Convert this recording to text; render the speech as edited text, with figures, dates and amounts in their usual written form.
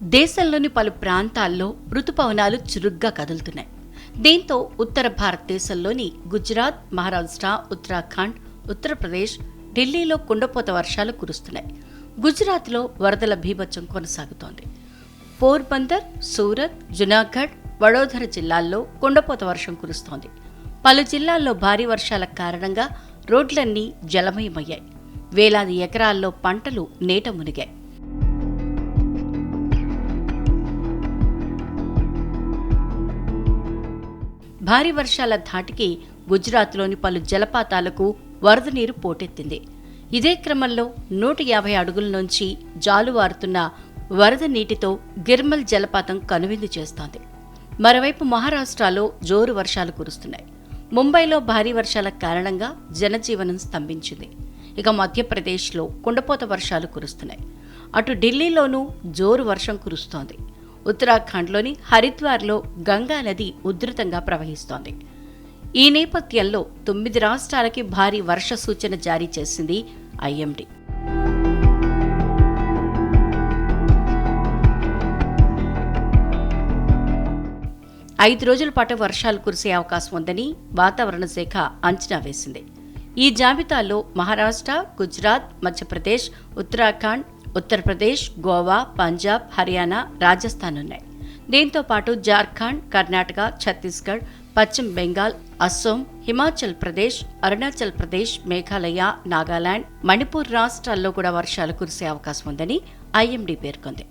దేశంలోని పలు ప్రాంతాల్లో రుతుపవనాలు చురుగ్గా కదులుతున్నాయి. దీంతో ఉత్తర భారతదేశంలోని గుజరాత్, మహారాష్ట్ర, ఉత్తరాఖండ్, ఉత్తరప్రదేశ్, ఢిల్లీలో కుండపోత వర్షాలు కురుస్తున్నాయి. గుజరాత్లో వరదల బీభత్సం కొనసాగుతోంది. పోర్బందర్, సూరత్, జునాగఢ్, వడోదర జిల్లాల్లో కుండపోత వర్షం కురుస్తోంది. పలు జిల్లాల్లో భారీ వర్షాల కారణంగా రోడ్లన్నీ జలమయమయ్యాయి. వేలాది ఎకరాల్లో పంటలు నీట మునిగాయి. భారీ వర్షాల ధాటికి గుజరాత్లోని పలు జలపాతాలకు వరద నీరు పోటెత్తింది. ఇదే క్రమంలో 150 అడుగుల నుంచి జాలువారుతున్న వరద నీటితో గిర్మల్ జలపాతం కనువిందు చేస్తోంది. మరోవైపు మహారాష్ట్రలో జోరు వర్షాలు కురుస్తున్నాయి. ముంబైలో భారీ వర్షాల కారణంగా జనజీవనం స్తంభించింది. ఇక మధ్యప్రదేశ్లో కుండపోత వర్షాలు కురుస్తున్నాయి. అటు ఢిల్లీలోనూ జోరు వర్షం కురుస్తోంది. ఉత్తరాఖండ్లోని హరిద్వార్లో గంగా నది ఉధృతంగా ప్రవహిస్తోంది. ఈ నేపథ్యంలో 9 రాష్ట్రాలకి భారీ వర్ష సూచన జారీ చేసింది ఐఎండీ. ఐదు రోజుల పాటు వర్షాలు కురిసే అవకాశం ఉందని వాతావరణ శాఖ అంచనా వేసింది. ఈ జాబితాలో మహారాష్ట్ర, గుజరాత్, మధ్యప్రదేశ్, ఉత్తరాఖండ్, ఉత్తరప్రదేశ్, గోవా, పంజాబ్, హర్యానా, రాజస్థాన్ ఉన్నాయి. దీంతో పాటు జార్ఖండ్, కర్ణాటక, ఛత్తీస్గఢ్, పశ్చిమ బెంగాల్, అస్సోం, హిమాచల్ ప్రదేశ్, అరుణాచల్ ప్రదేశ్, మేఘాలయ, నాగాలాండ్, మణిపూర్ రాష్ట్రాల్లో కూడా వర్షాలు కురిసే అవకాశం ఉందని ఐఎండీ పేర్కొంది.